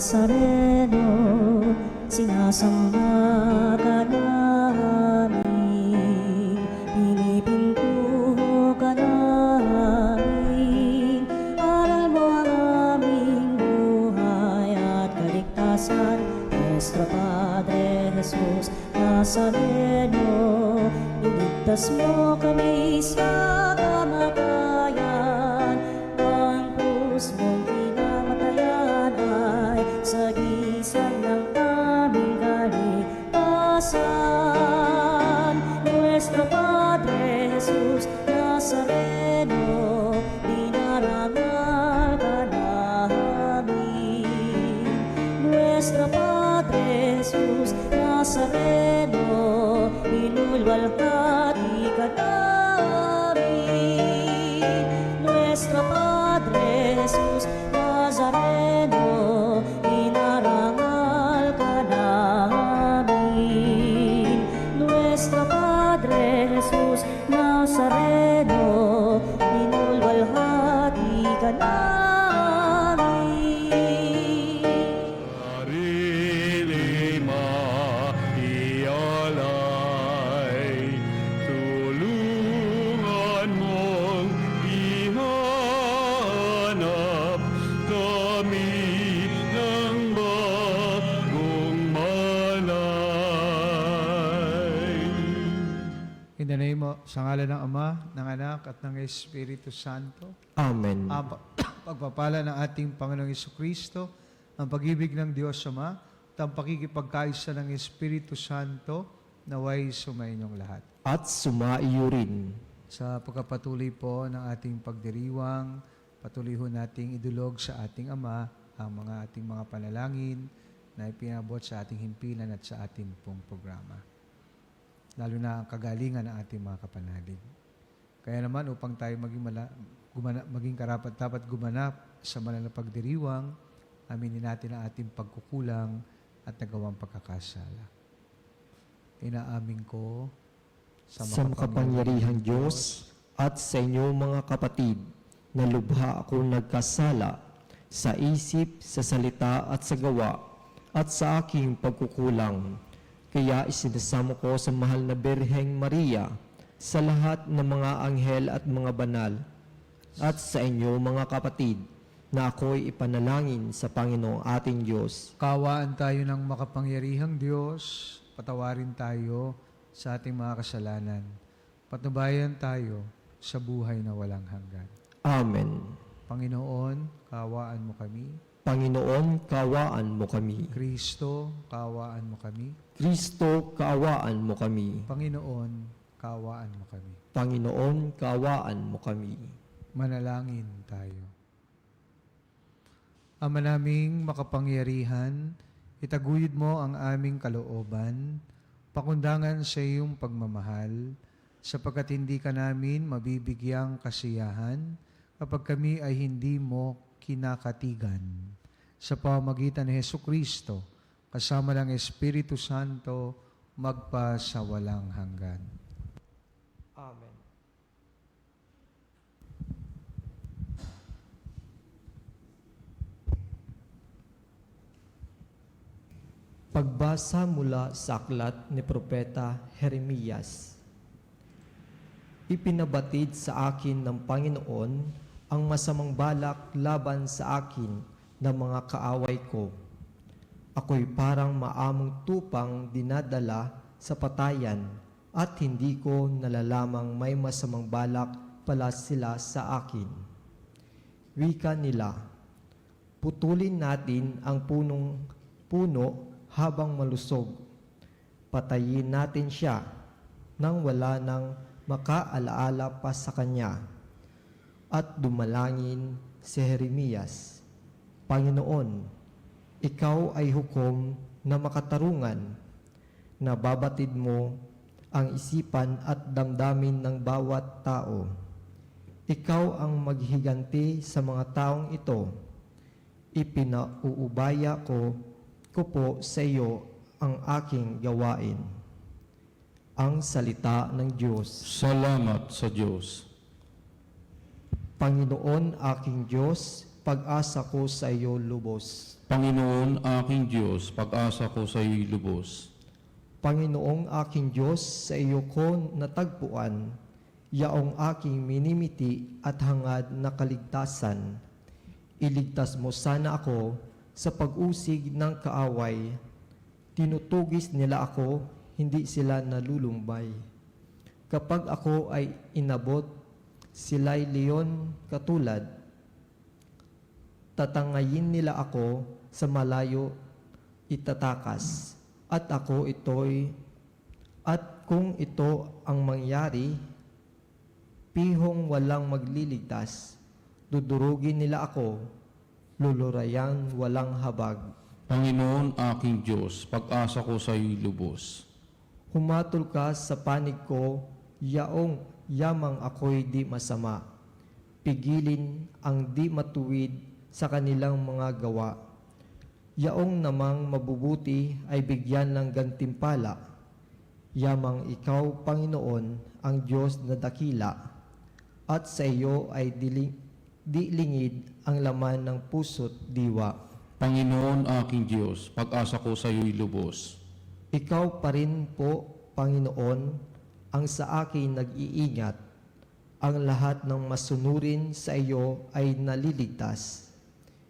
Nazareno, sinasamba ka namin, pinipintuho ka namin, aral mo ang aming buhay at kaligtasan. Nuestro Padre Jesus Nazareno, iligtas mo kami sa kamatayan. Ang krus mong pinamatayan ay sagisag ng aming kaligtasan. Nuestro Padre Jesus Nazareno, dinarangal ka namin. Nuestro Padre Jesus Nazareno, inulwalhati ka namin. Nuestro Padre Jesus Nazareno, inarangal ka namin. Nuestro Padre Jesus Nazareno, inulwalhati ka namin. Sarili maialay, tulungan mong ihanap kami ng bagong malay. In the name of, sa ngalan ng Ama, ng Anak, at ng Espiritu Santo. Amen. Ang pagpapala ng ating Panginoong Jesucristo, ang pag-ibig ng Diyos Ama, at ang pakikipagkaisa ng Espiritu Santo, naway sumainyong lahat. At sumaiyo rin. Sa pagkapatuloy po ng ating pagdiriwang, patuloy ho nating idulog sa ating Ama ang ating mga panalangin na ipinabot sa ating himpilan at sa ating pong programa. Lalo na ang kagalingan ng ating mga kapanalig. Kaya naman upang tayo maging karapat-dapat gumanap sa banal na pagdiriwang, aminin natin ang ating pagkukulang at nagawang pagkakasala. Inaamin ko Sa makapangyarihang Diyos at sa inyo mga kapatid, na lubha ako nagkasala sa isip, sa salita at sa gawa, at sa aking pagkukulang. Kaya isinasamo ko sa mahal na Birheng Maria, sa lahat ng mga anghel at mga banal, at sa inyo mga kapatid, na ako'y ipanalangin sa Panginoong ating Diyos. Kawaan tayo ng makapangyarihang Diyos, patawarin tayo sa ating mga kasalanan. Patnubayan tayo sa buhay na walang hanggan. Amen. Panginoon, kawaan mo kami. Panginoon, kawaan mo kami. Kristo, kawaan mo kami. Kristo, kaawaan mo kami. Panginoon, kawaan mo kami. Panginoon, kaawaan mo kami. Manalangin tayo. Ama naming makapangyarihan, itaguyod mo ang aming kalooban, pakundangan sa iyong pagmamahal, sapagkat hindi ka namin mabibigyang kasiyahan kapag kami ay hindi mo kinakatigan. Sa pamamagitan ni Jesucristo, kasama ng Espiritu Santo, magpa sa walang hanggan. Amen. Pagbasa mula sa aklat ni Propeta Jeremias. Ipinabatid sa akin ng Panginoon ang masamang balak laban sa akin ng mga kaaway ko. Ako'y parang maamong tupang dinadala sa patayan at hindi ko nalalamang may masamang balak pala sila sa akin. Wika nila, putulin natin ang puno habang malusog. Patayin natin siya nang wala nang makaalaala pa sa kanya. At dumalangin si Jeremias, Panginoon, ikaw ay hukom na makatarungan, na babatid mo ang isipan at damdamin ng bawat tao. Ikaw ang maghiganti sa mga taong ito. Ipinauubaya ko po sa iyo ang aking gawain. Ang salita ng Diyos. Salamat sa Diyos. Panginoon aking Diyos, pag-asa ko sa iyo lubos. Panginoon aking Diyos, pag-asa ko sa iyo'y lubos. Panginoong aking Diyos, sa iyo ko natagpuan, yaong aking minimiti at hangad na kaligtasan. Iligtas mo sana ako sa pag-usig ng kaaway. Tinutugis nila ako, hindi sila nalulumbay. Kapag ako ay inabot, sila'y leon katulad. Tatangayin nila ako sa malayo itatakas. At kung ito ang mangyari, pihong walang magliligtas. Dudurugin nila ako, lulurayan walang habag. Panginoon aking Diyos, pag-asa ko sa iyo'y lubos. Humatol ka sa panig ko, yaong yamang ako'y di masama. Pigilin ang di matuwid sa kanilang mga gawa. Yaong namang mabubuti ay bigyan ng gantimpala. Yamang ikaw, Panginoon, ang Diyos na dakila, at sa iyo ay di lingid ang laman ng puso't diwa. Panginoon aking Diyos, pag-asa ko sa iyo'y lubos. Ikaw pa rin po, Panginoon, ang sa akin nag-iingat. Ang lahat ng masunurin sa iyo ay naliligtas.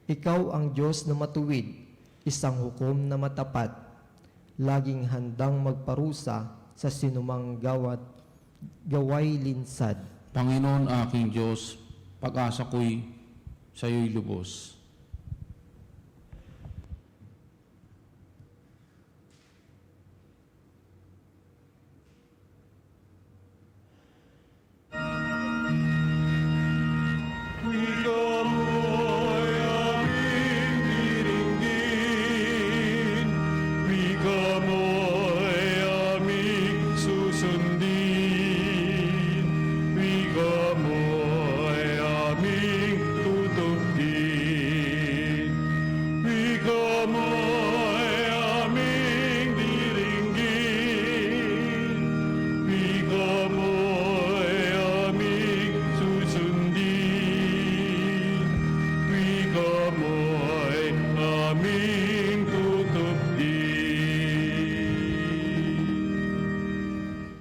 Ikaw ang Diyos na matuwid, isang hukom na matapat, laging handang magparusa sa sinumang gaway linsad. Panginoon aking Diyos, pag-asa ko'y sa iyo'y lubos.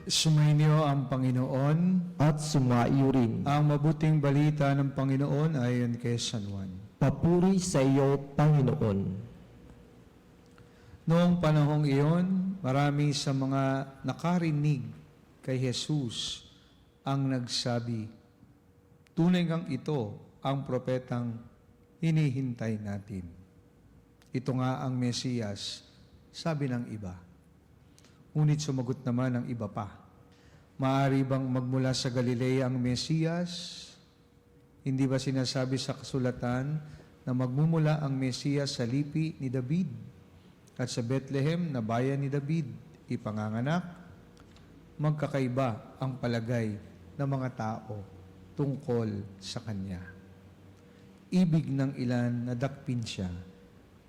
Sumainyo ang Panginoon. At sumaiyo rin. Ang mabuting balita ng Panginoon ayon kay San Juan. Papuri sa iyo, Panginoon. Noong panahong iyon, marami sa mga nakarinig kay Jesus ang nagsabi, "Tunay ngang ito ang propetang hinihintay natin. Ito nga ang Mesiyas," sabi ng iba. Ngunit sumagot naman ng iba pa, "Maaari bang magmula sa Galilea ang Mesiyas? Hindi ba sinasabi sa kasulatan na magmumula ang Mesiyas sa lipi ni David at sa Bethlehem na bayan ni David ipanganganak?" Magkakaiba ang palagay ng mga tao tungkol sa Kanya. Ibig ng ilan na dakpin siya,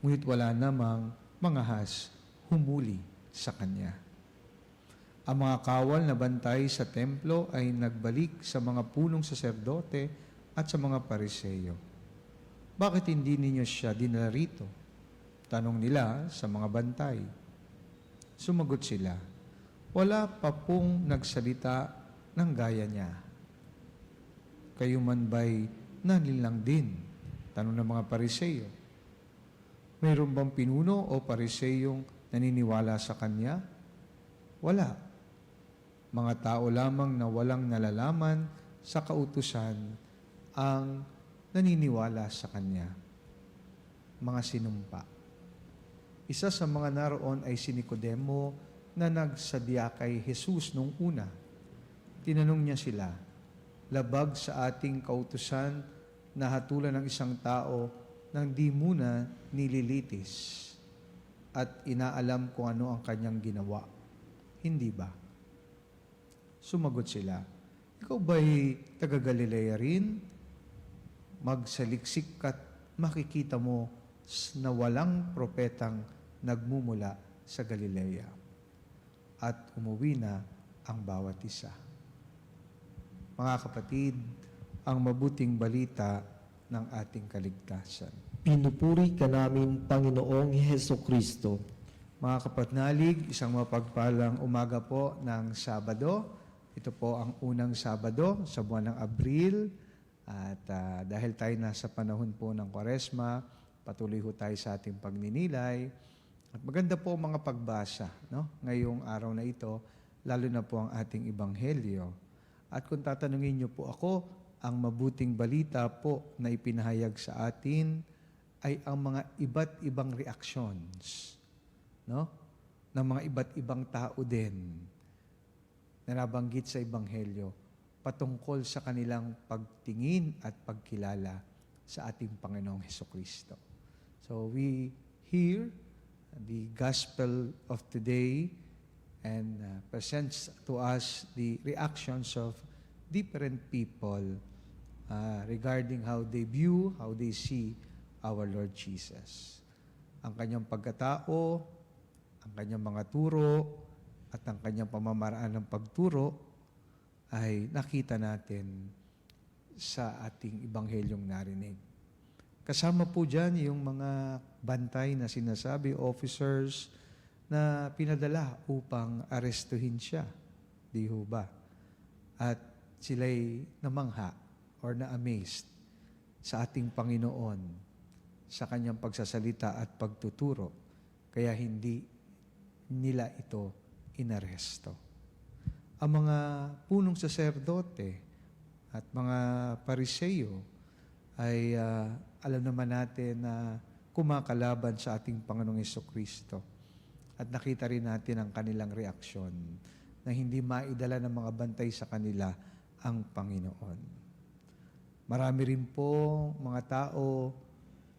ngunit wala namang mangahas humuli sa Kanya. Ang mga kawal na bantay sa templo ay nagbalik sa mga punong saserdote at sa mga pariseyo. "Bakit hindi ninyo siya dinala rito?" tanong nila sa mga bantay. Sumagot sila, "Wala pa pong nagsalita ng gaya niya." "Kayo man ba'y nanilang din?" tanong ng mga pariseyo. "Mayroon bang pinuno o pariseyong naniniwala sa kanya?" "Wala. Mga tao lamang na walang nalalaman sa kautusan ang naniniwala sa Kanya." Mga sinumpa. Isa sa mga naroon ay si Nicodemo na nagsadya kay Jesus nung una. Tinanong niya sila, "Labag sa ating kautusan na hatulan ng isang tao nang di muna nililitis at inaalam kung ano ang kanyang ginawa? Hindi ba?" Sumagot sila, "Ikaw ba'y taga-Galilea rin? Magsaliksik ka't makikita mo na walang propetang nagmumula sa Galilea." At umuwi na ang bawat isa. Mga kapatid, ang mabuting balita ng ating kaligtasan. Pinupuri ka namin, Panginoong Heso Kristo. Mga kapatnalig, isang mapagpalang umaga po ng Sabado. Ito po ang unang Sabado sa buwan ng Abril. At dahil tayo nasa panahon po ng Kwaresma, patuloy ho tayo sa ating pagninilay. At maganda po ang mga pagbasa, no? Ngayong araw na ito, lalo na po ang ating Ebanghelyo. At kung tatanungin niyo po ako, ang mabuting balita po na ipinahayag sa atin ay ang mga iba't ibang reactions, no? Ng mga iba't ibang tao din na nabanggit sa Ebanghelyo patungkol sa kanilang pagtingin at pagkilala sa ating Panginoong Hesukristo. So we hear the gospel of today and presents to us the reactions of different people regarding how they view, how they see our Lord Jesus. Ang kanyang pagkatao, ang kanyang mga turo, at ang kanyang pamamaraan ng pagturo ay nakita natin sa ating Ebanghelyong narinig. Kasama po dyan yung mga bantay na sinasabi, officers, na pinadala upang arestuhin siya. Di ho ba? At sila'y namangha or na-amazed sa ating Panginoon sa kanyang pagsasalita at pagtuturo, kaya hindi nila ito inaresto. Ang mga punong saserdote at mga pariseyo ay alam naman natin na kumakalaban sa ating Panginoong Hesukristo. At nakita rin natin ang kanilang reaksyon na hindi maidala ng mga bantay sa kanila ang Panginoon. Marami rin po mga tao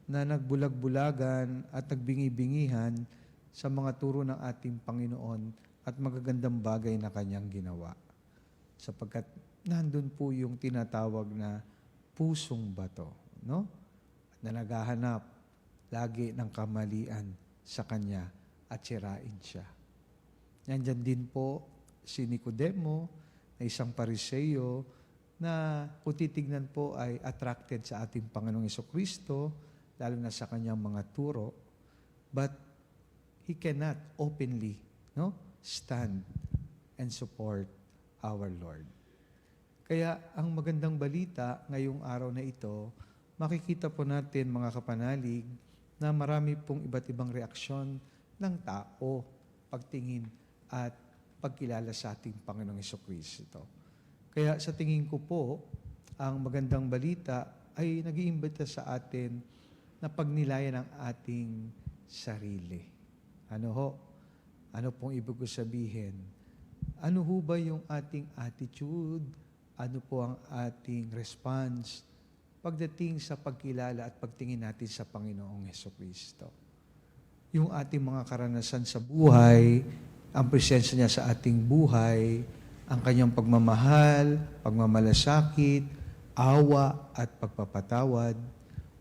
na nagbulag-bulagan at nagbingi-bingihan sa mga turo ng ating Panginoon at magagandang bagay na kanyang ginawa. Sapagkat nandun po yung tinatawag na pusong bato, no? Na naghahanap lagi ng kamalian sa kanya at sirain siya. Nandyan din po si Nicodemo na isang pariseyo na kung titignan po ay attracted sa ating Panginoong Hesukristo, lalo na sa kanyang mga turo, but he cannot openly, no, stand and support our Lord. Kaya ang magandang balita ngayong araw na ito, makikita po natin mga kapanalig na marami pong iba't ibang reaksyon ng tao, pagtingin at pagkilala sa ating Panginoong Hesukristo. Kaya sa tingin ko po, ang magandang balita ay nag-iimbita sa atin na pagnilayan ng ating sarili. Ano ho? Ano pong ibig ko sabihin? Ano ho ba yung ating attitude? Ano po ang ating response pagdating sa pagkilala at pagtingin natin sa Panginoong Hesukristo? Yung ating mga karanasan sa buhay, ang presensya niya sa ating buhay, ang kanyang pagmamahal, pagmamalasakit, awa at pagpapatawad,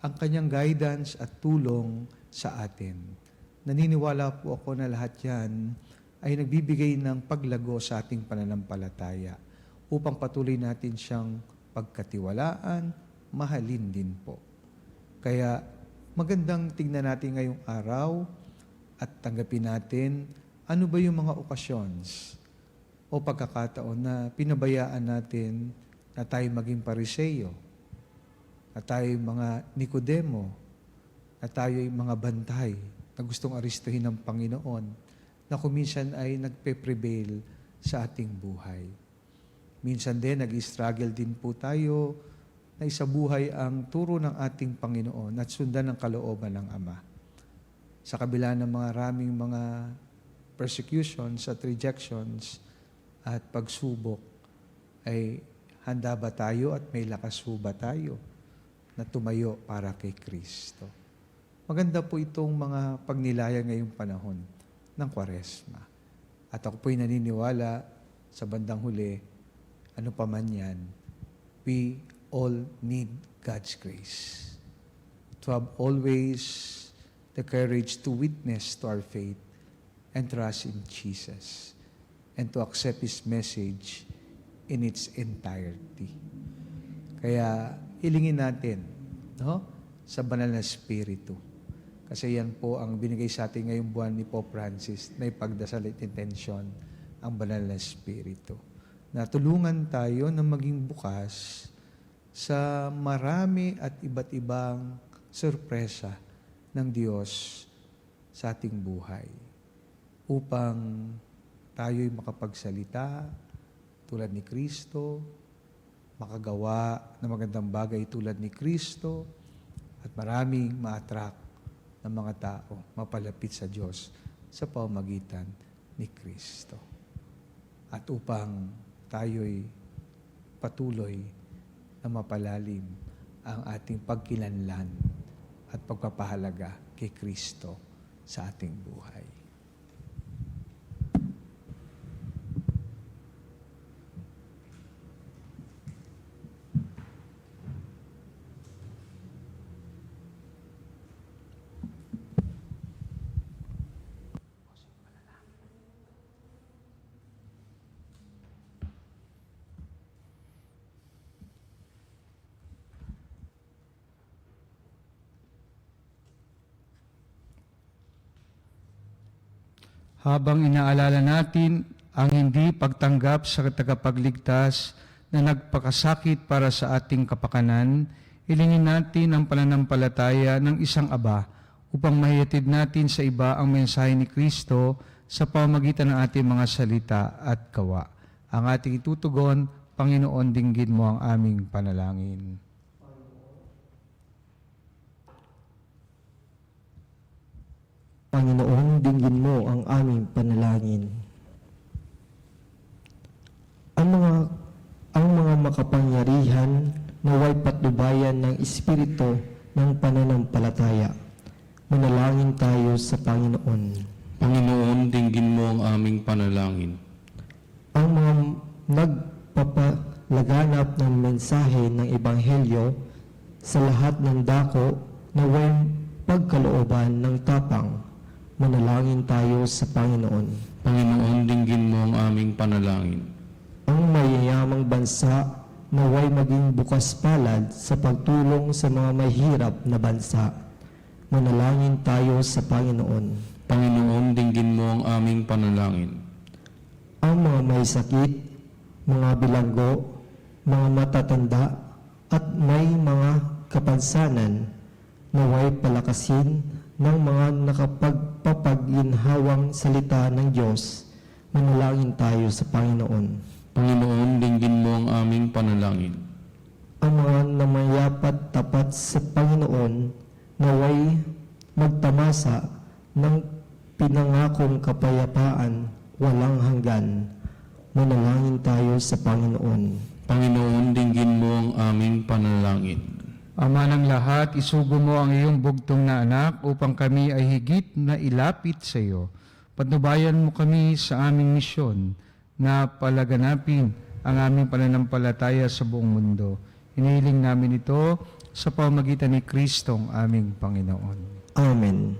ang kanyang guidance at tulong sa atin. Naniniwala po ako na lahat yan ay nagbibigay ng paglago sa ating pananampalataya upang patuloy natin siyang pagkatiwalaan, mahalin din po. Kaya magandang tingnan natin ngayong araw at tanggapin natin ano ba yung mga okasyon o pagkakataon na pinabayaan natin na tayo maging pariseyo, na tayo mga Nicodemo, na tayo mga bantay na gustong aristuhin ng Panginoon, na kuminsan ay nagpe-prevail sa ating buhay. Minsan din, nag-struggle din po tayo na isabuhay ang turo ng ating Panginoon at sundan ang kalooban ng Ama. Sa kabila ng mga raming mga persecutions at rejections at pagsubok, ay handa ba tayo at may lakas ba tayo na tumayo para kay Kristo? Maganda po itong mga pagnilayan ngayong panahon ng Kwaresma. At ako po'y naniniwala sa bandang huli, ano pa man yan, we all need God's grace. To have always the courage to witness to our faith and trust in Jesus and to accept His message in its entirety. Kaya hilingin natin no? Sa banal na Espiritu. Kasi yan po ang binigay sa atin ngayong buwan ni Pope Francis na ipagdasal at intensyon ang banal na Espiritu. Na tulungan tayo na maging bukas sa marami at iba't ibang sorpresa ng Diyos sa ating buhay upang tayo'y makapagsalita tulad ni Kristo, makagawa ng magandang bagay tulad ni Kristo, at maraming ma-attract ng mga tao mapalapit sa Diyos sa pamamagitan ni Kristo. At upang tayo'y patuloy na mapalalim ang ating pagkilanlan at pagpapahalaga kay Kristo sa ating buhay. Habang inaalala natin ang hindi pagtanggap sa tagapagligtas na nagpakasakit para sa ating kapakanan, ilingin natin ang pananampalataya ng isang Aba upang mahihatid natin sa iba ang mensahe ni Kristo sa pamamagitan ng ating mga salita at gawa. Ang ating itutugon, Panginoon, dinggin mo ang aming panalangin. Panginoon, dinggin mo ang aming panalangin. Ang mga makapangyarihan naway patnubayan ng Espiritu ng pananampalataya. Manalangin tayo sa Panginoon. Panginoon, dinggin mo ang aming panalangin. Ang mga nagpapalaganap ng mensahe ng Ebanghelyo sa lahat ng dako naway pagkalooban ng tapang. Manalangin tayo sa Panginoon. Panginoon, dinggin mo ang aming panalangin. Ang mayayamang bansa naway maging bukas palad sa pagtulong sa mga mahirap na bansa. Manalangin tayo sa Panginoon. Panginoon, dinggin mo ang aming panalangin. Ang mga may sakit, mga bilanggo, mga matatanda, at may mga kapansanan naway palakasin ng mga nakapagpapaginhawang salita ng Diyos. Manalangin tayo sa Panginoon. Panginoon, dinggin mo ang aming panalangin. Ang mga namayapat tapat sa Panginoon naway magtamasa ng pinangakong kapayapaan walang hanggan. Manalangin tayo sa Panginoon. Panginoon, dinggin mo ang aming panalangin. Ama ng lahat, isugo mo ang iyong bugtong na anak upang kami ay higit na ilapit sa iyo. Patnubayan mo kami sa aming misyon na palaganapin ang aming pananampalataya sa buong mundo. Hinihiling namin ito sa pamamagitan ni Kristong aming Panginoon. Amen.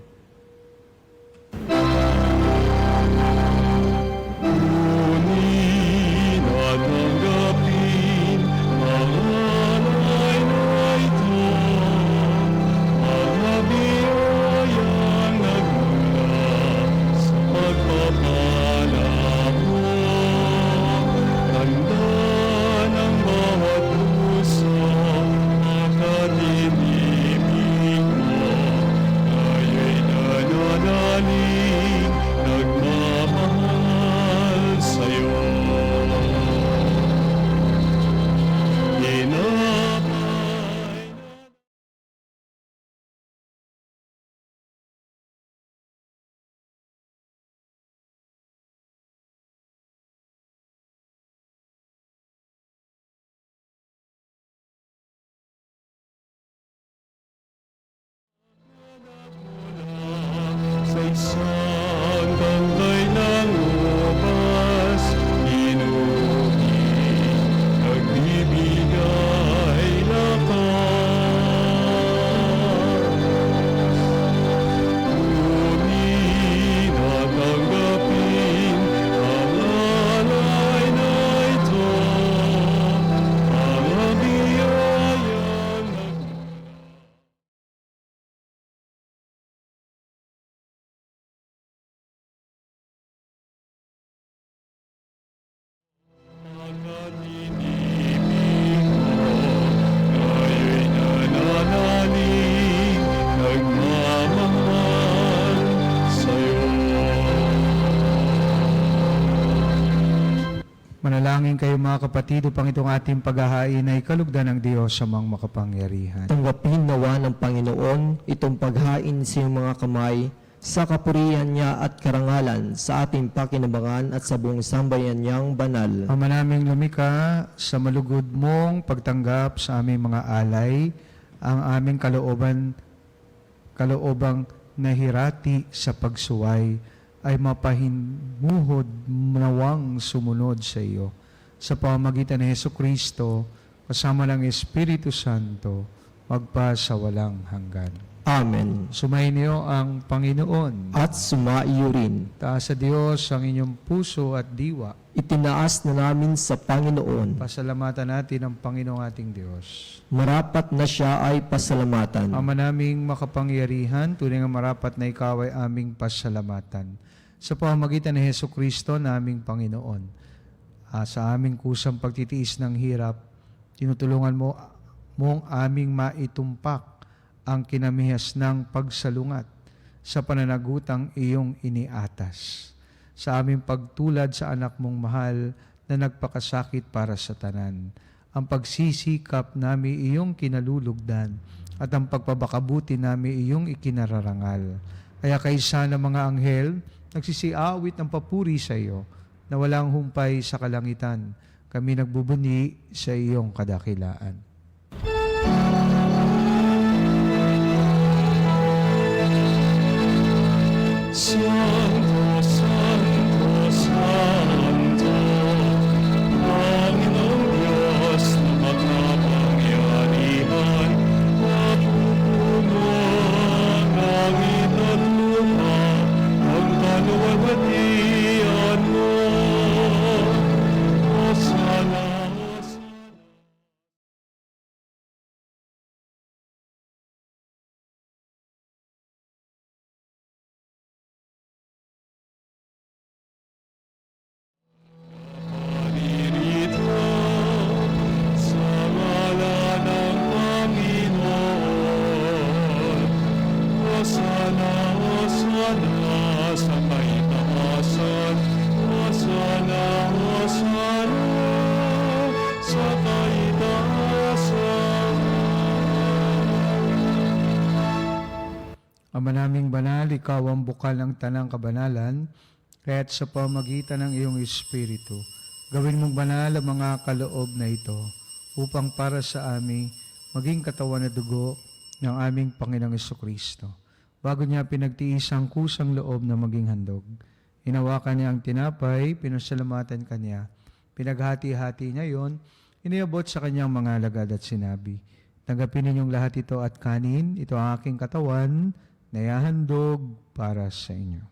Nanalangin Manalangin kayo mga kapatid upang itong ating paghahain ay kalugdan ng Diyos sa mga makapangyarihan. Tanggapin nawa ng Panginoon itong paghain sa iyong mga kamay sa kapurihan niya at karangalan sa ating pakinabangan at sa buong sambayan niyang banal. Ama naming lumika, sa malugod mong pagtanggap sa aming mga alay, ang aming kaloobang nahirati sa pagsuway, ay mapahimuhod nawang sumunod sa iyo. Sa pamamagitan ni Hesukristo, kasama ng Espiritu Santo, magpa sa walang hanggan. Amen. Sumainyo ang Panginoon. At sumaiyo rin. Taas sa Diyos ang inyong puso at diwa. Itinaas na namin sa Panginoon. Pasalamatan natin ang Panginoong ating Diyos. Marapat na siya ay pasalamatan. Ama naming makapangyarihan, tunay nga marapat na ikaw ay aming pasalamatan. Sa pamamagitan ni Hesukristo na aming Panginoon, sa aming kusang pagtitiis ng hirap, tinutulungan mong aming maitumpak ang kinamihas ng pagsalungat sa pananagutang iyong iniatas. Sa aming pagtulad sa anak mong mahal na nagpakasakit para sa tanan, ang pagsisikap nami iyong kinalulugdan at ang pagpabakabuti nami iyong ikinararangal. Kaya kaysa ng mga anghel, nagsisiawit ng papuri sa iyo na walang humpay sa kalangitan, kami nagbubuni sa iyong kadakilaan. Santo, Santo, Santo, Panginoong Diyos na makapangyarihan, napupuno ng itatlupa ang kaluwalhatian mo. Hosana, Hosana. Paririto sa ngalan ng Panginoon. Hosana, Hosana sa kaitaasan. Hosana, Hosana sa kaitaasan. Ama naming banal, ikaw ang bukal ng tanang kabanalan, kaya't sa pamagitan ng iyong Espiritu, gawin mong banal ang mga kaloob na ito, upang para sa amin maging katawan at dugo ng aming Panginoong Hesukristo. Bago niya pinagtiis ang kusang loob na maging handog, hinawakan niya ang tinapay, pinasalamatan kanya, pinaghati-hati niya yon, iniabot sa kanyang mga alagad at sinabi, tanggapin ninyong lahat ito at kanin, ito ang aking katawan, na ihahandog para sa inyo.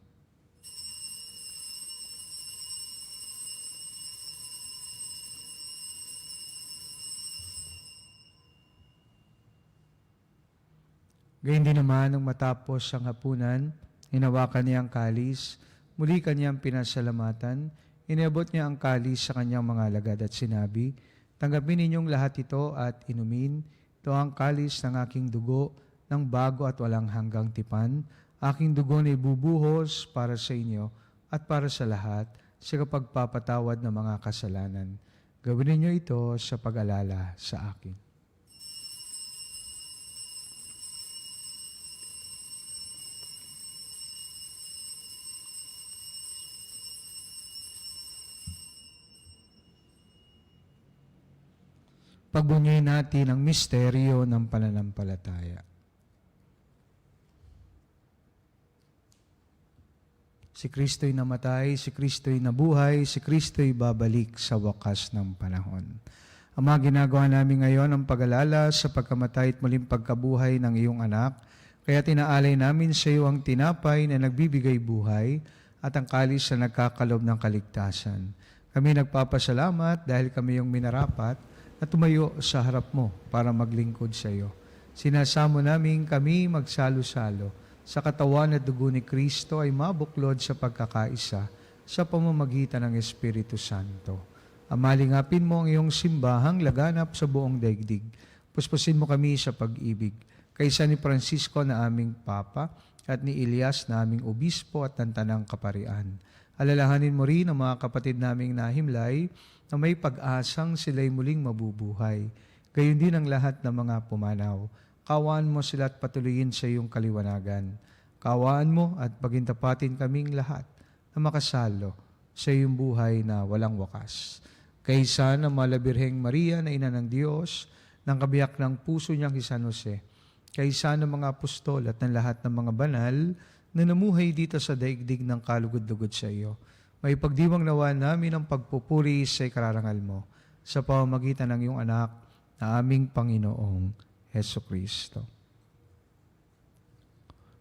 Gayun din naman, nung matapos ang hapunan, hinawakan niya ang kalis, muli kanyang pinasalamatan, iniabot niya ang kalis sa kanyang mga alagad at sinabi, tanggapin ninyong lahat ito at inumin, ito ang kalis ng aking dugo, ng bago at walang hanggang tipan, aking dugo na ibubuhos para sa inyo at para sa lahat sa kapagpapatawad ng mga kasalanan. Gawin ninyo ito sa pag-alala sa akin. Pagbunyi natin ang misteryo ng pananampalataya. Si Kristo'y namatay, si Kristo'y nabuhay, si Kristo'y babalik sa wakas ng panahon. Ang mga ginagawa namin ngayon ang pag-alala sa pagkamatay at muling pagkabuhay ng iyong anak, kaya tinaalay namin sa iyo ang tinapay na nagbibigay buhay at ang kalis na nagkakalob ng kaligtasan. Kami nagpapasalamat dahil kami yung minarapat na tumayo sa harap mo para maglingkod sa iyo. Sinasamo namin kami magsalo-salo sa katawan at dugo ni Kristo ay mabuklod sa pagkakaisa sa pamamagitan ng Espiritu Santo. Amalingapin mo ang iyong simbahang laganap sa buong daigdig. Puspusin mo kami sa pag-ibig. Kaysa ni Francisco na aming Papa at ni Elias na aming Obispo at ng Tanang Kaparian. Alalahanin mo rin ang mga kapatid naming nahimlay na may pag-asang sila'y muling mabubuhay. Gayon din ang lahat ng mga pumanaw. Kawaan mo sila at patuloyin sa iyong kaliwanagan. Kawaan mo at pagintapatin kaming lahat na makasalo sa iyong buhay na walang wakas. Kaysa ng Malabirheng Maria na Ina ng Diyos, ng kabiyak ng puso niyang si San Jose, kaysa ng mga apostol at ng lahat ng mga banal na namuhay dito sa daigdig ng kalugod-lugod sa iyo, may pagdiwang nawa namin ang pagpupuri sa ikararangal mo sa pamamagitan ng iyong anak na aming Panginoong Heso Kristo.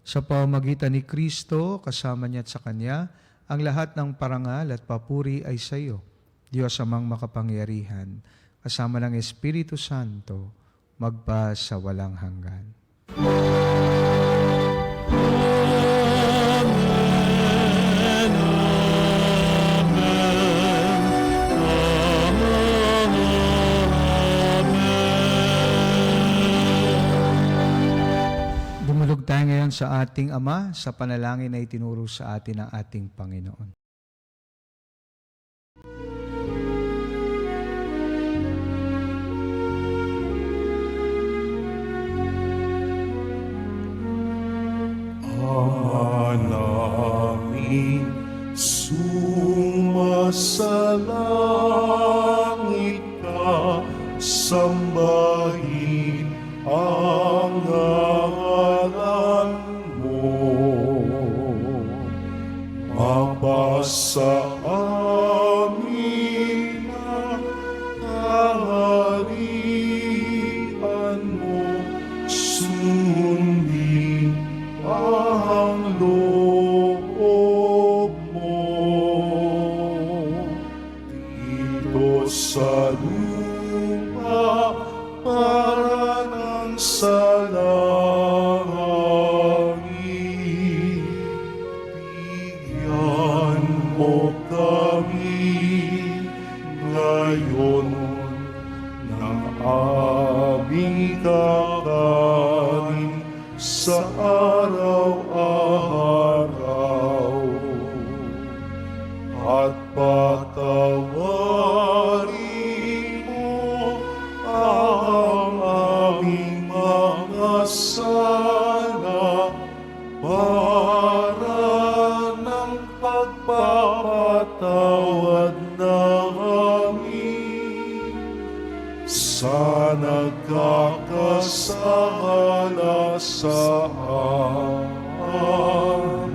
Sa pamamagitan ni Kristo, kasama niya at sa Kanya, ang lahat ng parangal at papuri ay sa iyo, Diyos amang makapangyarihan, kasama ng Espiritu Santo, magpa sa walang hanggan. Dumulog tayo ngayon sa ating Ama sa panalangin na itinuro sa atin ng ating Panginoon. Ama namin, sumasalangit ka, sambahin ang ngalan mo. Mapasa amin ang kaharian mo, sundin ang loob mo dito sa lupa para ng sa langit. Bigyan mo kami ngayon ng aming kakanin sa araw-araw, at patawarin mo ang aming mga sala para ng pagpapatawad namin sa nagkakasala sa amin,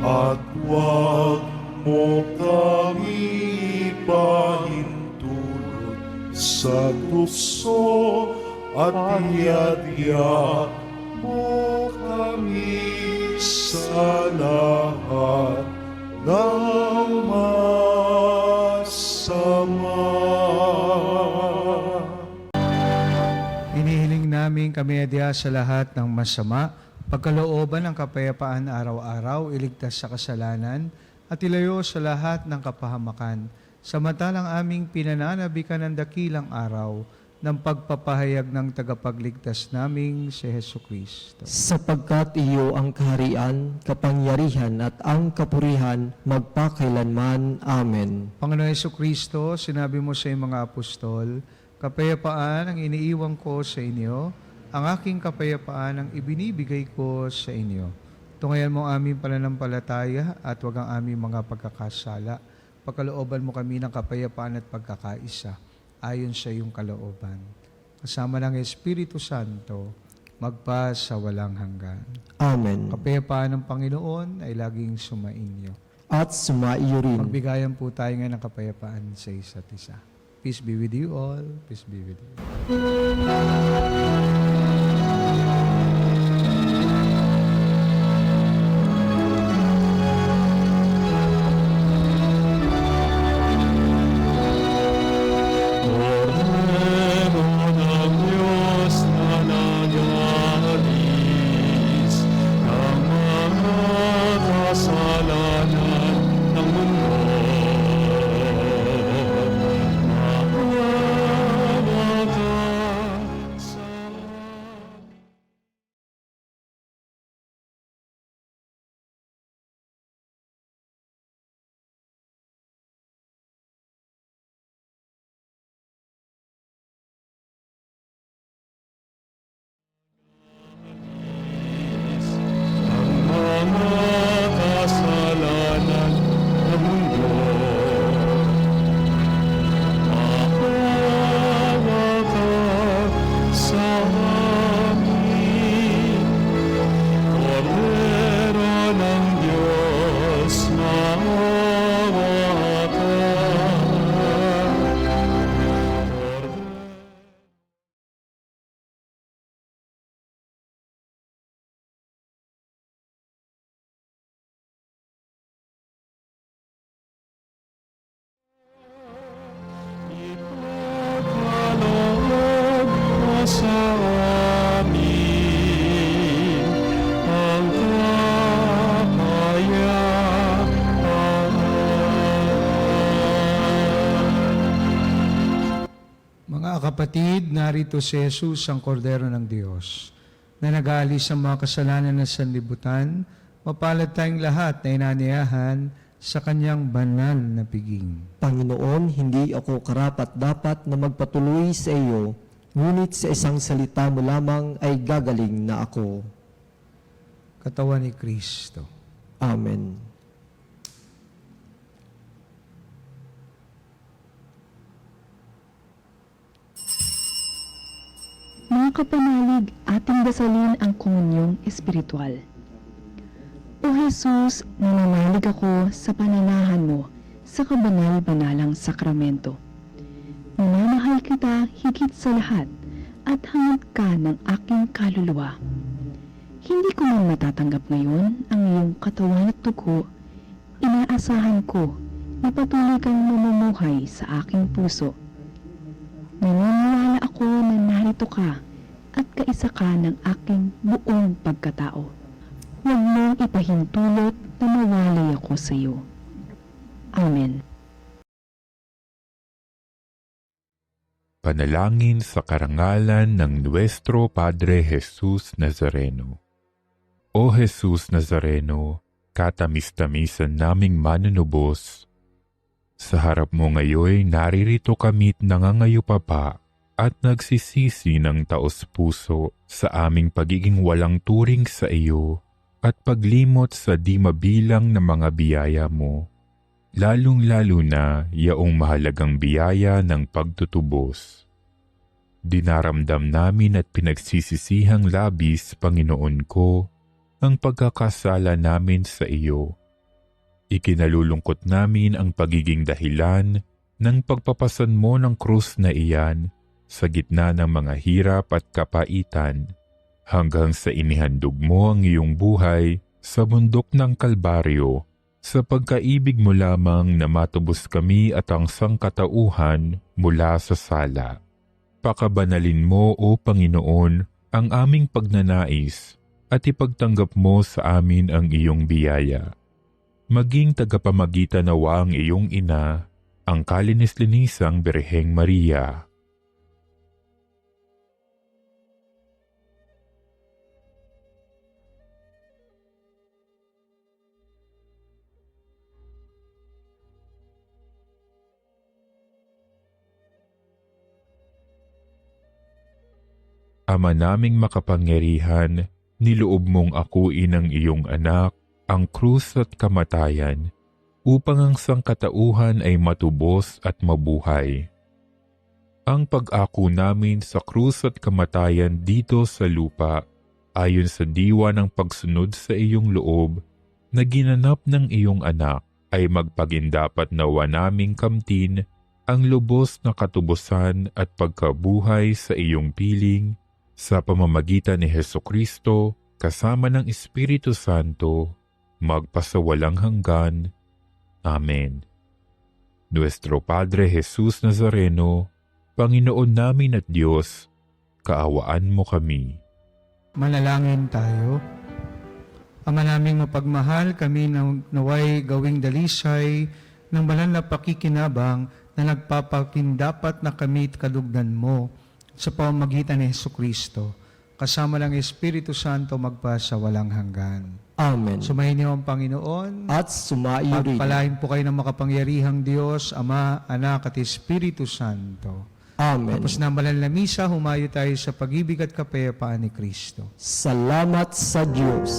at huwag mo kami ipahintulot sa tukso, at iadya mo kami sa lahat ng masama. Inihiling namin kami adya sa lahat ng masama, pagkalooban ng kapayapaan araw-araw, iligtas sa kasalanan, at ilayo sa lahat ng kapahamakan, samantalang aming pinananabikan ng dakilang araw ng pagpapahayag ng tagapagligtas naming si Heso Kristo. Sapagkat iyo ang kaharian, kapangyarihan at ang kapurihan magpakailanman. Amen. Panginoon Heso Kristo, sinabi mo sa iyong mga apostol, kapayapaan ang iniiwan ko sa inyo, ang aking kapayapaan ang ibinibigay ko sa inyo. Tungayan mo ang aming pananampalataya at huwag ang aming mga pagkakasala. Pagkalooban mo kami ng kapayapaan at pagkakaisa ayon sa iyong kalooban. Kasama ng Espiritu Santo, magpa sa walang hanggan. Amen. Kapayapaan ng Panginoon ay laging sumainyo. At sumaiyo rin. Magbigayan po tayo ngayon ng kapayapaan sa isa't isa. Peace be with you all. Peace be with you. Mga kapatid, narito si Jesus, ang kordero ng Diyos, na nag-aalis sa mga kasalanan ng sanlibutan. Mapalad tayong lahat na inaniyahan sa kanyang banal na piging. Panginoon, hindi ako karapat-dapat na magpatuloy sa iyo, ngunit sa isang salita mo lamang ay gagaling na ako. Katawan ni Kristo. Amen. Mga kapanalig, ating dasalin ang komunyong espiritual. O Jesus, nananalig ako sa pananahan mo sa kabanal-banalang sakramento. Minamahal kita higit sa lahat at hangad ka ng aking kaluluwa. Hindi ko man matatanggap ngayon ang iyong katawan at dugo, inaasahan ko na patuloy kang mamumuhay sa aking puso. Naniniwala ako na narito ka at kaisa ka ng aking buong pagkatao. Huwag mong ipahintulot na mawalay ako sa iyo. Amen. Panalangin sa karangalan ng Nuestro Padre Jesus Nazareno. O Jesus Nazareno, katamis-tamisan naming manunubos, sa harap mo ngayon naririto kami't nangangayupapa at nagsisisi ng taos-puso sa aming pagiging walang turing sa iyo at paglimot sa di mabilang na mga biyaya mo, lalong-lalo na yaong mahalagang biyaya ng pagtutubos. Dinaramdam namin at pinagsisisihang labis, Panginoon ko, ang pagkakasala namin sa iyo. Ikinalulungkot namin ang pagiging dahilan ng pagpapasan mo ng krus na iyan sa gitna ng mga hirap at kapaitan hanggang sa inihandog mo ang iyong buhay sa bundok ng Kalbaryo sa pagkaibig mo lamang na matubos kami at ang sangkatauhan mula sa sala. Pakabanalin mo, O Panginoon, ang aming pagnanais at ipagtanggap mo sa amin ang iyong biyaya. Maging tagapamagitan nawa ang iyong ina, ang kalinis-linisang Birheng Maria. Ama naming makapangyarihan, niloob mong akuin ang iyong anak, ang krus at kamatayan, upang ang sangkatauhan ay matubos at mabuhay. Ang pag-ako namin sa krus at kamatayan dito sa lupa, ayon sa diwa ng pagsunod sa iyong loob, na ginanap ng iyong anak, ay magpagindapat nawa naming kamtin ang lubos na katubusan at pagkabuhay sa iyong piling, sa pamamagitan ni Hesukristo, kasama ng Espiritu Santo, magpasawalang hanggan. Amen. Nuestro Padre Jesus Nazareno, Panginoon namin at Diyos, kaawaan mo kami. Manalangin tayo. Ama naming mapagmahal, kami naway gawing dalisay ng banal na pakikinabang na nagpapakindapat na kami at kalugdan mo sa pamamagitan ni Hesukristo, kasama ng Espiritu Santo magpasawalang hanggan. Amen. Sumayin niyo ang Panginoon. At sumaiyo rin. Pagpalain po kayo ng makapangyarihang Diyos, Ama, Anak at Espiritu Santo. Amen. Tapos na ang banal na misa, humayo tayo sa pag-ibig at kapayapaan ni Kristo. Salamat sa Diyos.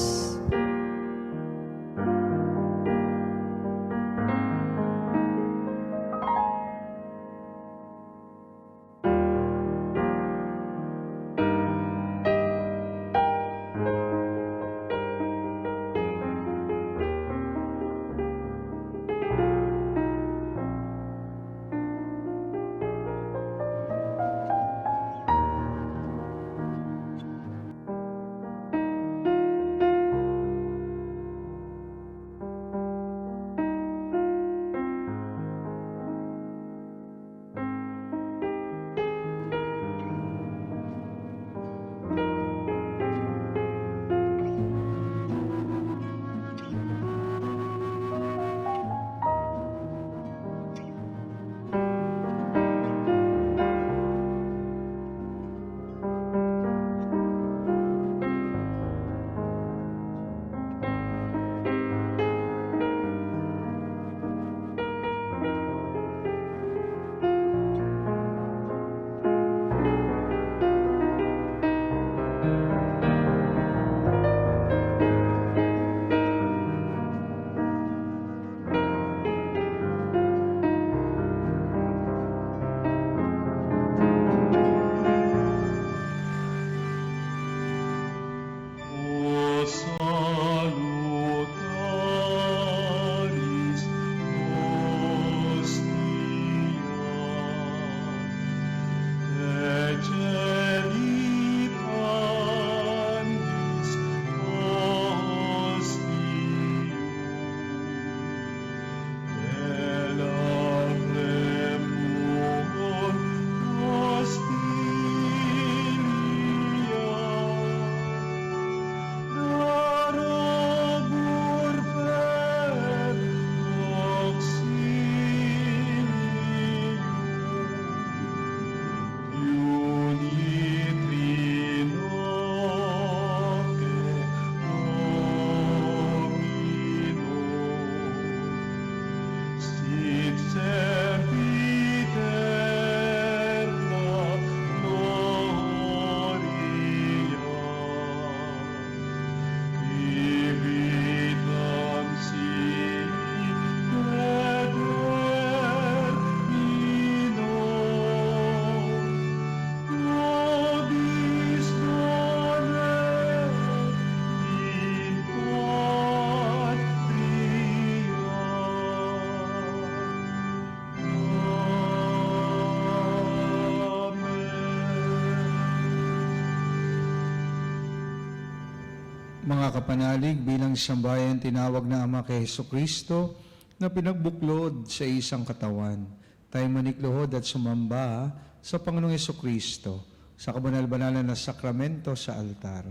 mga kapanalig, bilang sambayan tinawag na Ama kay Hesukristo na pinagbuklod sa isang katawan. Tayo manikluhod at sumamba sa Panginoong Hesukristo sa kabanal-banalan na sakramento sa altar.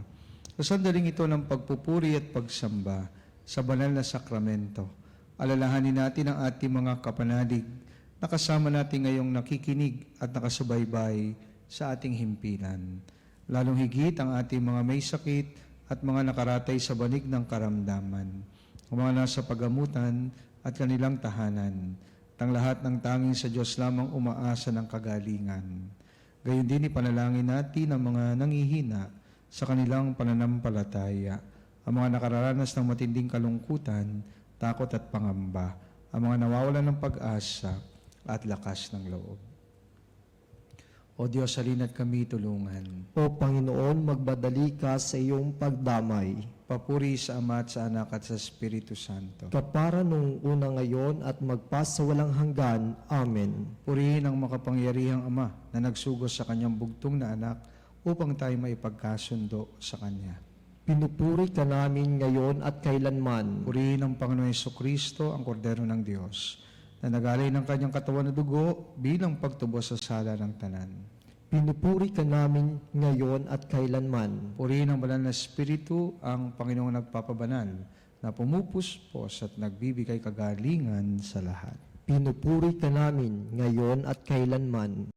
Sa sandaling ito ng pagpupuri at pagsamba sa banal na sakramento, alalahanin natin ang ating mga kapanalig na kasama natin ngayong nakikinig at nakasubaybay sa ating himpilan. Lalong higit ang ating mga may sakit at mga nakaratay sa banig ng karamdaman, ang mga nasa pagamutan at kanilang tahanan, at ang lahat ng tanging sa Diyos lamang umaasa ng kagalingan. Gayon din ipanalangin natin ang mga nangihina sa kanilang pananampalataya, ang mga nakararanas ng matinding kalungkutan, takot at pangamba, ang mga nawawalan ng pag-asa at lakas ng loob. O Diyos, halina't kami tulungan. O Panginoon, magbadali ka sa iyong pagdamay. Papuri sa Ama at sa Anak at sa Espiritu Santo. Kapara nung una ngayon at magpasawalang hanggan. Amen. Purihin ang makapangyarihang Ama na nagsugos sa kanyang bugtong na anak upang tayo maipagkasundo sa Kanya. Pinupuri ka namin ngayon at kailanman. Purihin ang Panginoong Hesukristo, ang Kordero ng Diyos, na nagalay ng kanyang katawan na dugo bilang pagtubos sa sala ng tanan. Pinupuri ka namin ngayon at kailanman. Purihin ang banal na Espiritu, ang Panginoong nagpapabanal, na pumupuspos at nagbibigay kagalingan sa lahat. Pinupuri ka namin ngayon at kailanman.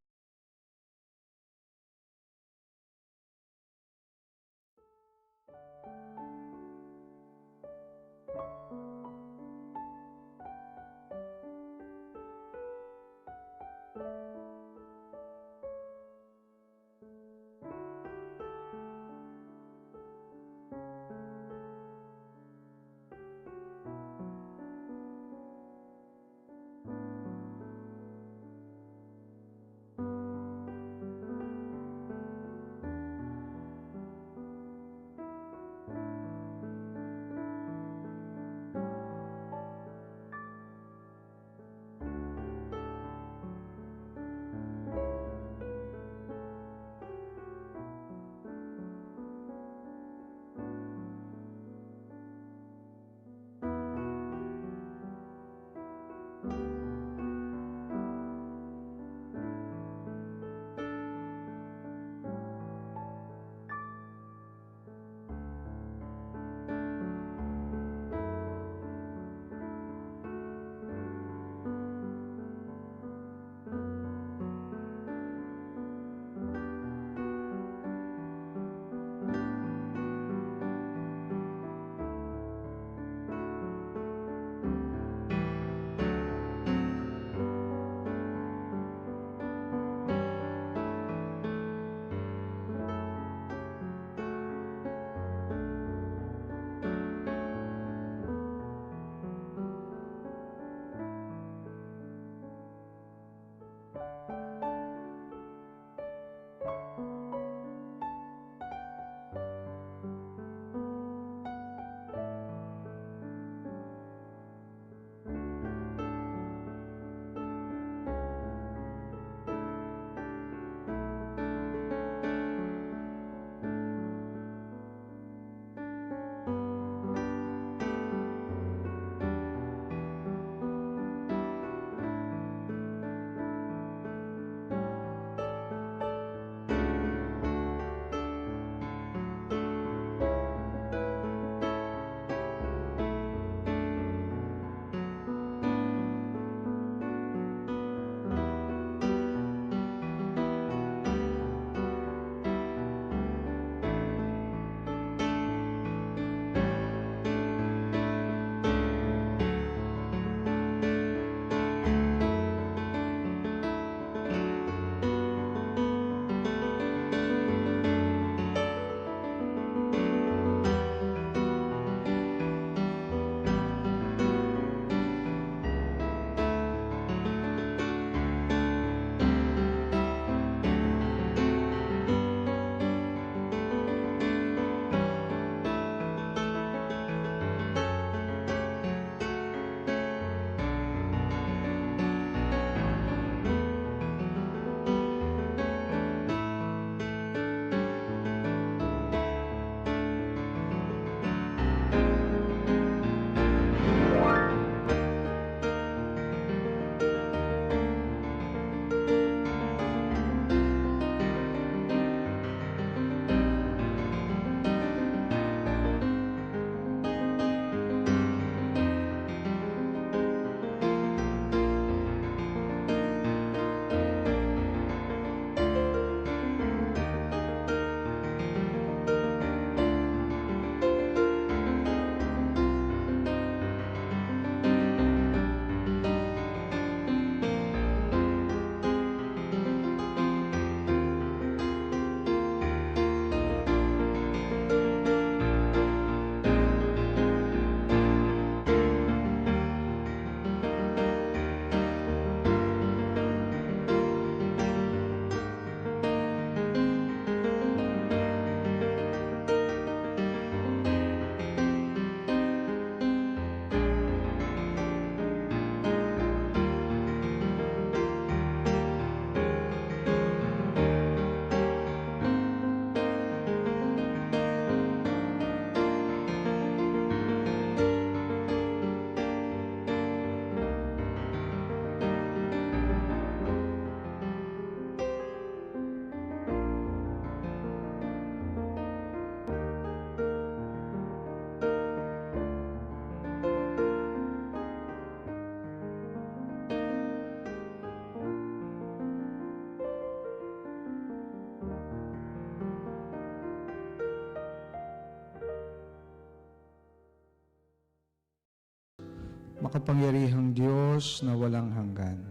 Makapangyarihang Diyos na walang hanggan,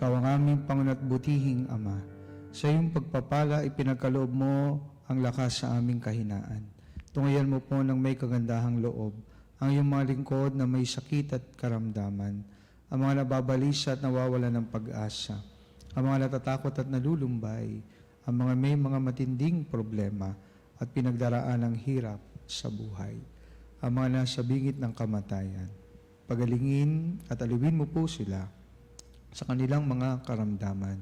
Ikaw ang aming Panginoon at butihing Ama. Sa iyong pagpapala, ipinagkaloob mo ang lakas sa aming kahinaan. Tungayan mo po ng may kagandahang loob ang iyong mga lingkod na may sakit at karamdaman, ang mga nababalisa at nawawalan ng pag-asa, ang mga natatakot at nalulumbay, ang mga may mga matinding problema at pinagdaraan ng hirap sa buhay, ang mga nasa bingit ng kamatayan. Pagalingin at aliwin mo po sila sa kanilang mga karamdaman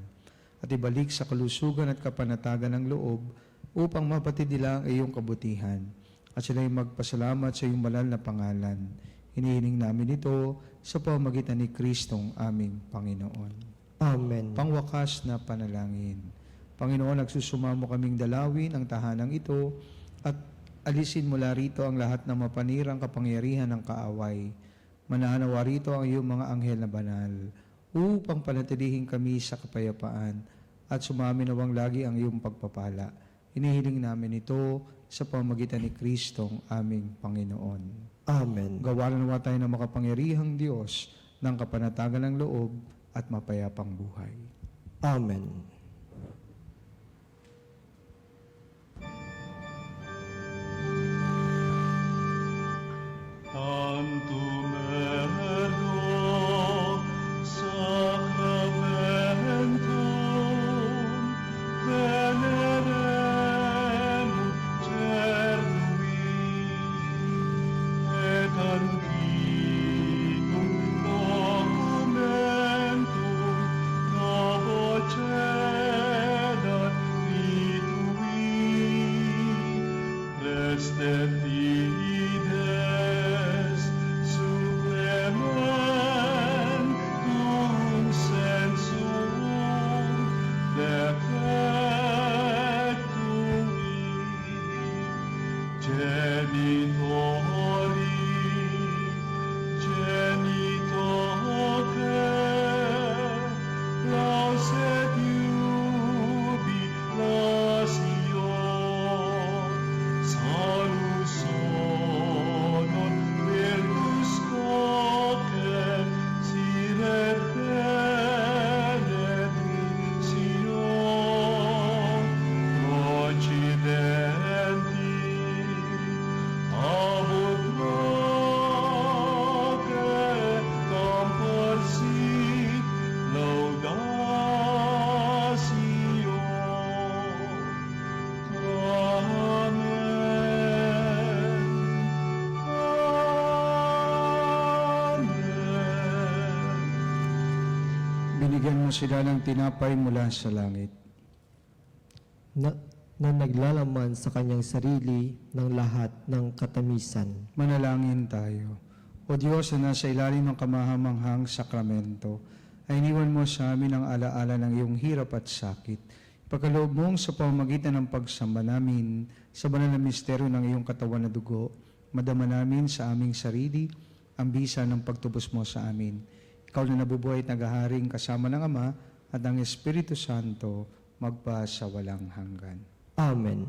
at ibalik sa kalusugan at kapanatagan ng loob upang mapatid nila ang iyong kabutihan at sila'y magpasalamat sa iyong banal na pangalan. Hinihiling namin ito sa pamamagitan ni Kristong aming Panginoon. Amen. Pangwakas na panalangin. Panginoon, nagsusumamo kaming dalawin ang tahanang ito at alisin mula rito ang lahat ng mapanirang kapangyarihan ng kaaway. Mananawa rito ang iyong mga anghel na banal upang panatilihin kami sa kapayapaan at sumaminawang lagi ang iyong pagpapala. Hinihiling namin ito sa pamamagitan ni Kristong aming Panginoon. Amen. Gawaran nawa tayo ng makapangyarihang Diyos ng kapanatagan ng loob at mapayapang buhay. Amen. Tantum ergo sacramentum veneremur cernui et antiquum documentum novo cedat litui prestet fides supplementum sensum defectum genitori genitoque lauset jubilatio salus honor virtus coque siret benedictio procidenti abut noce campor sit laudatio. Binigyan mo sila ng tinapay mula sa langit. Na naglalaman sa kanyang sarili ng lahat ng katamisan. Manalangin tayo. O Diyos na nasa ilalim ng kamahamanghang sakramento, ay iniwan mo sa amin ang alaala ng iyong hirap at sakit. Ipagkaloob mong sa pamamagitan ng pagsamba namin sa banal na misteryo ng iyong katawan na dugo, madama namin sa aming sarili ang bisa ng pagtubos mo sa amin. Ikaw na nabubuhay at naghaharing kasama ng Ama at ng Espiritu Santo, magpa sa walang hanggan. Amen.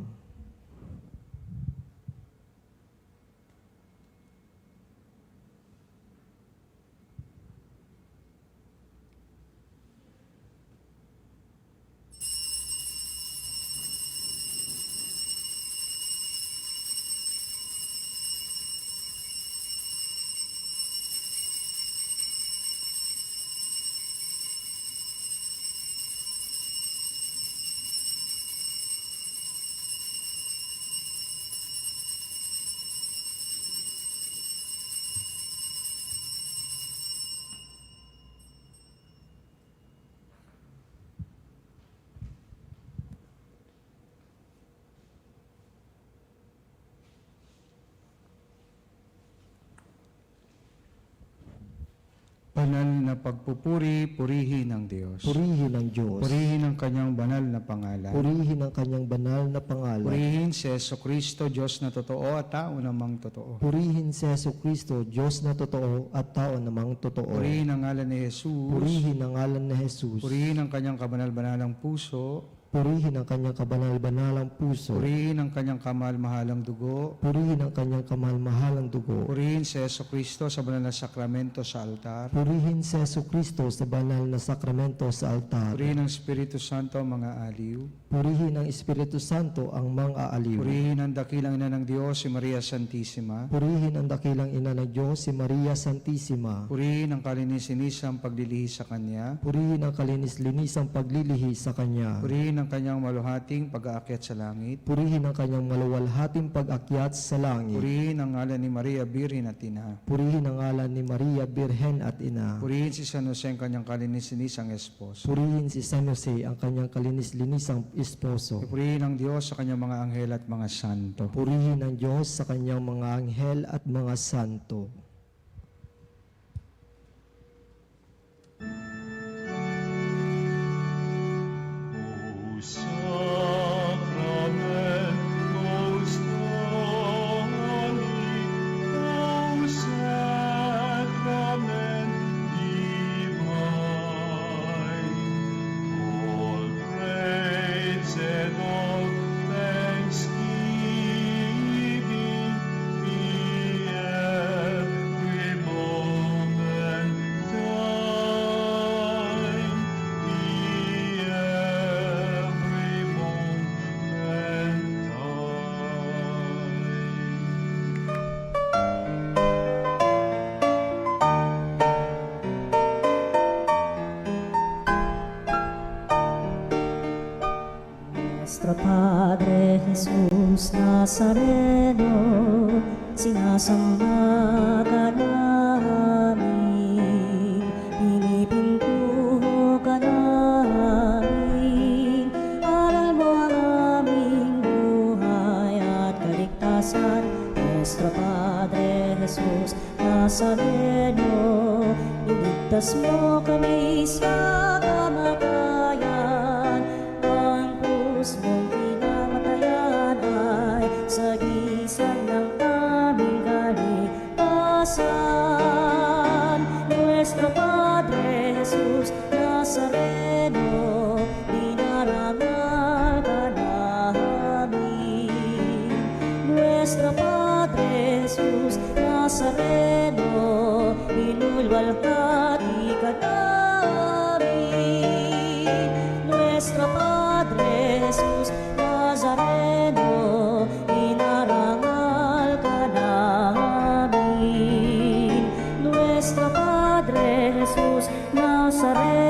Banal na pagpupuri, purihin ng Diyos. Purihin ang Diyos. Purihin ang kanyang banal na pangalan. Purihin ang kanyang banal na pangalan. Purihin si Jesucristo, Diyos na totoo at tao namang totoo. Purihin si Jesucristo, Diyos na totoo at tao namang totoo. Purihin ang ngalan ni Jesus. Purihin ang ngalan ni Jesus. Purihin ang kanyang kabanal-banalang puso. Purihin ang kanyang kabanal-banalang puso. Purihin ang kanyang kamahal-mahalang dugo. Purihin ang kanyang kamahal-mahalang dugo. Purihin si Jesucristo sa banal na sakramento sa altar. Purihin si Jesucristo sa banal na sakramento sa altar. Purihin ang Espiritu Santo ang mga aliw. Purihin ang Espiritu Santo ang mga aaliw. Purihin ang dakilang ina ng Diyos, si Maria Santissima. Purihin ang dakilang ina ng Diyos, si Maria Santissima. Purihin ang kalinis-sinisang paglilihi sa Kanya. Purihin ang kalinis-linisang paglilihi sa Kanya. Purihin ang kanyang maluhating pag-aakyat sa langit. Purihin ang kanyang maluwalhating pag-akyat sa langit. Purihin ang ngalan ni Maria Birhen at Ina. Purihin ang ngalan ni Maria Birhen at Ina. Purihin si San Jose ang kanyang kalinis-sinisang esposo. Purihin si San Jose ang kanyang kalinis-linisang esposo. Purihin ang Diyos sa kanyang mga anghel at mga santo. Purihin ang Diyos sa kanyang mga anghel at mga santo. O sacramentus Domini, O sacrament divine, all praise and all thanksgiving be every moment thine, be every moment thine. Nuestro Padre Jesus Nazareno, sinasamba ka namin, pinipintuho ka namin, aral mo ang aming buhay at kaligtasan. Nuestro Padre Jesus Nazareno, iligtas mo kami sa kamatayan, ang krus mong pinamatayan ay sagisag ng aming kaligtasan. Nuestro Padre Jesus Nazareno, dinarangal ka namin. Nuestro Padre Jesus Nazareno, inulwalhati ka namin. Nuestro Padre Jesus Nazareno, inarangal ka namin. Nuestro Padre Jesus Nazareno,